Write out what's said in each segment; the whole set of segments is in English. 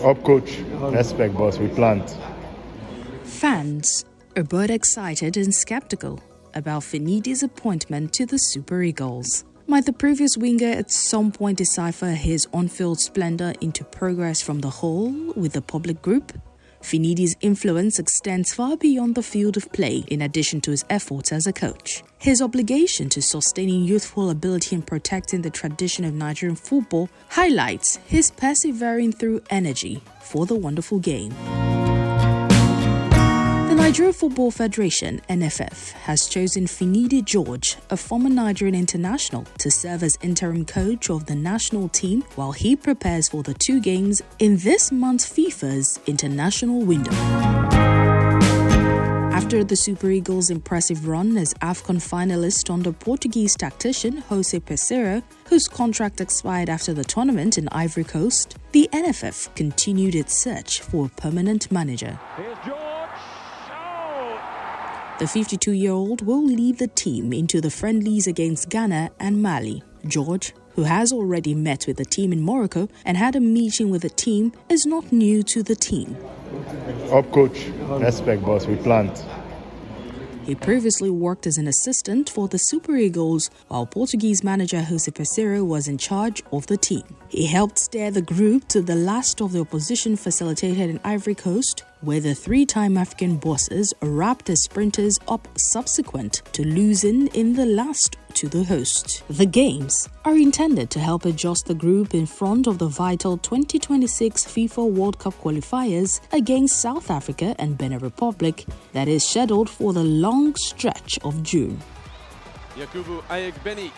Up, coach. Respect, boss. We plant. Fans are both excited and skeptical about Finidi's appointment to the Super Eagles. Might the previous winger at some point decipher his on-field splendor into progress from the whole with the public group? Finidi's influence extends far beyond the field of play in addition to his efforts as a coach. His obligation to sustaining youthful ability and protecting the tradition of Nigerian football highlights his persevering through energy for the wonderful game. The Nigerian Football Federation (NFF) has chosen Finidi George, a former Nigerian international, to serve as interim coach of the national team while he prepares for the 2 games in this month's FIFA's international window. After the Super Eagles' impressive run as AFCON finalist under Portuguese tactician Jose Peseiro, whose contract expired after the tournament in Ivory Coast, the NFF continued its search for a permanent manager. The 52-year-old will lead the team into the friendlies against Ghana and Mali. George, who has already met with the team in Morocco and had a meeting with the team, is not new to the team. Up, coach. Respect, boss. We plant. He previously worked as an assistant for the Super Eagles while Portuguese manager Jose Peseiro was in charge of the team. He helped steer the group to the last of the opposition facilitated in Ivory Coast, where the 3-time African bosses wrapped the sprinters up subsequent to losing in the last to the host. The games are intended to help adjust the group in front of the vital 2026 FIFA World Cup qualifiers against South Africa and Benin Republic that is scheduled for the long stretch of June. Yakubu Ayegbeni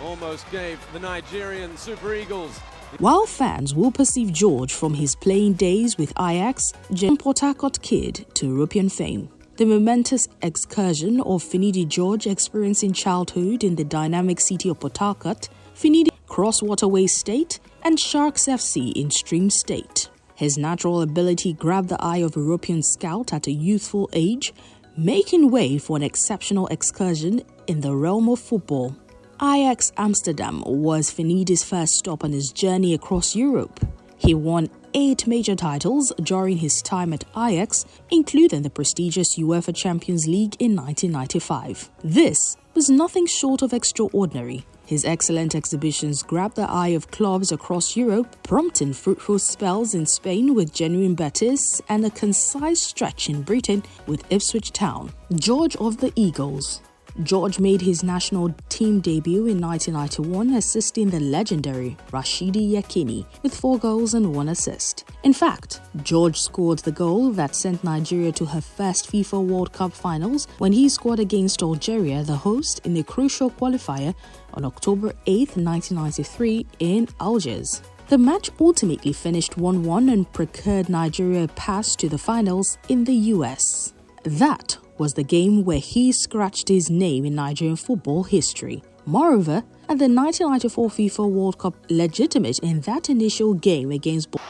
almost gave the Nigerian Super Eagles. While fans will perceive George from his playing days with Ajax, Port Harcourt kid to European fame. The momentous excursion of Finidi George experiencing childhood in the dynamic city of Port Harcourt, Finidi Cross Waterway State and Sharks FC in Stream State. His natural ability grabbed the eye of European scout at a youthful age, making way for an exceptional excursion in the realm of football. Ajax Amsterdam was Finidi's first stop on his journey across Europe. He won 8 major titles during his time at Ajax, including the prestigious UEFA Champions League in 1995. This was nothing short of extraordinary. His excellent exhibitions grabbed the eye of clubs across Europe, prompting fruitful spells in Spain with Genuine Betis and a concise stretch in Britain with Ipswich Town. George of the Eagles. George made his national team debut in 1991, assisting the legendary Rashidi Yekini with 4 goals and 1 assist. In fact, George scored the goal that sent Nigeria to her first FIFA World Cup finals when he scored against Algeria, the host, in the crucial qualifier on October 8, 1993 in Algiers. The match ultimately finished 1-1 and procured Nigeria a pass to the finals in the US. That was the game where he scratched his name in Nigerian football history. Moreover, at the 1994 FIFA World Cup, legitimate in that initial game against That's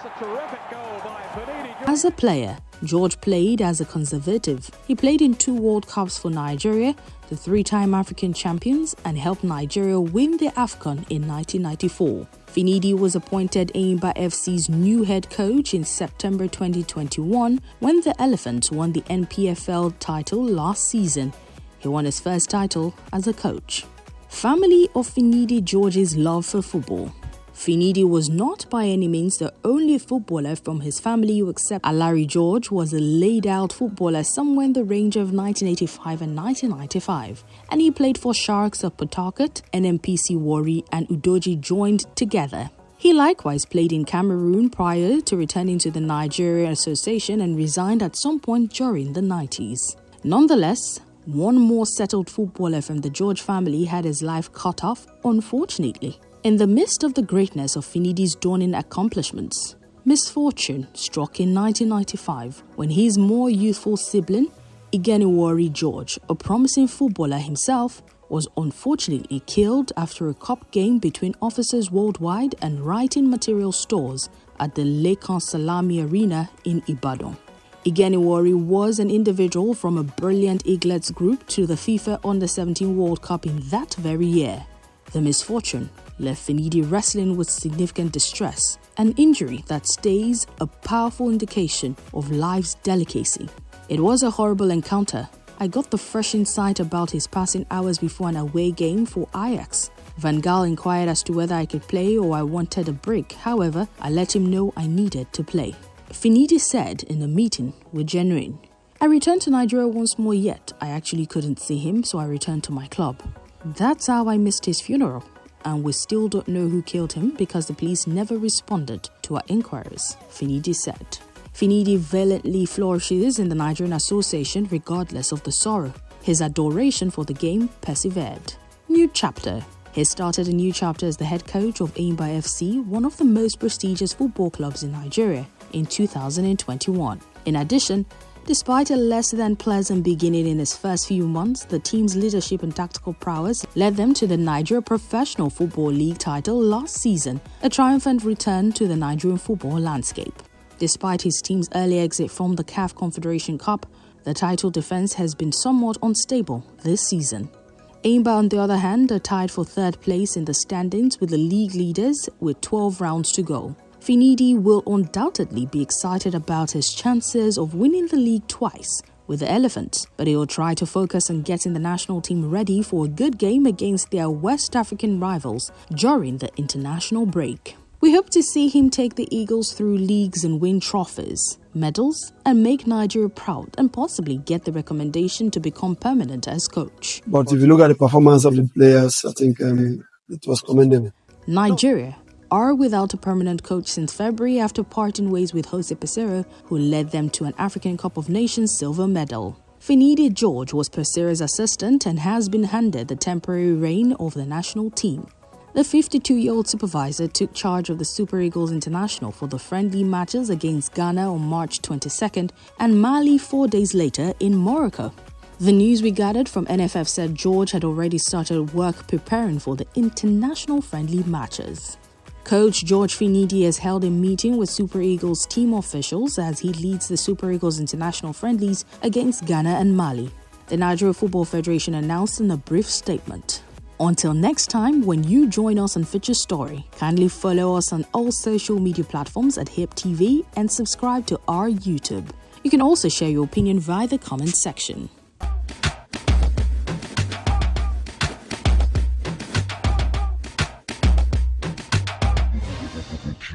a terrific goal by Finidi. As a player, George played as a conservative. He played in 2 World Cups for Nigeria, the 3-time African champions, and helped Nigeria win the AFCON in 1994. Finidi was appointed Enyimba FC's new head coach in September 2021 when the Elephants won the NPFL title last season. He won his first title as a coach. Family of Finidi George's love for football. Finidi was not by any means the only footballer from his family who, except Alari George, was a laid-out footballer somewhere in the range of 1985 and 1995, and he played for Sharks of Port Harcourt, NMPC Warri and Udoji joined together. He likewise played in Cameroon prior to returning to the Nigerian Association and resigned at some point during the 90s. Nonetheless, one more settled footballer from the George family had his life cut off, unfortunately. In the midst of the greatness of Finidi's dawning accomplishments, misfortune struck in 1995 when his more youthful sibling, Igeniwari George, a promising footballer himself, was unfortunately killed after a cup game between officers worldwide and writing material stores at the Lekan Salami Arena in Ibadan. Igeniwari was an individual from a brilliant Eaglets group to the FIFA Under-17 World Cup in that very year. The misfortune left Finidi wrestling with significant distress, an injury that stays a powerful indication of life's delicacy. It was a horrible encounter. I got the fresh insight about his passing hours before an away game for Ajax. Van Gaal inquired as to whether I could play or I wanted a break. However, I let him know I needed to play. Finidi said in a meeting with Genuine, "I returned to Nigeria once more, yet I actually couldn't see him, so I returned to my club. That's how I missed his funeral, and we still don't know who killed him because the police never responded to our inquiries," Finidi said. Finidi valiantly flourishes in the Nigerian Association regardless of the sorrow. His adoration for the game persevered. New chapter. He started a new chapter as the head coach of Enyimba FC, one of the most prestigious football clubs in Nigeria, in 2021. In addition, despite a less than pleasant beginning in his first few months, the team's leadership and tactical prowess led them to the Nigeria Professional Football League title last season, a triumphant return to the Nigerian football landscape. Despite his team's early exit from the CAF Confederation Cup, the title defense has been somewhat unstable this season. Enyimba, on the other hand, are tied for third place in the standings with the league leaders with 12 rounds to go. Finidi will undoubtedly be excited about his chances of winning the league twice with the Elephants, but he will try to focus on getting the national team ready for a good game against their West African rivals during the international break. We hope to see him take the Eagles through leagues and win trophies, medals, and make Nigeria proud and possibly get the recommendation to become permanent as coach. But if you look at the performance of the players, I think it was commendable. Nigeria are without a permanent coach since February after parting ways with Jose Peseiro, who led them to an African Cup of Nations silver medal. Finidi George was Peseiro's assistant and has been handed the temporary reign of the national team. The 52-year-old supervisor took charge of the Super Eagles International for the friendly matches against Ghana on March 22nd and Mali 4 days later in Morocco. The news we gathered from NFF said George had already started work preparing for the international friendly matches. Coach George Finidi has held a meeting with Super Eagles team officials as he leads the Super Eagles international friendlies against Ghana and Mali, the Nigeria Football Federation announced in a brief statement. Until next time, when you join us on Feature Story, kindly follow us on all social media platforms at HIPTV and subscribe to our YouTube. You can also share your opinion via the comment section.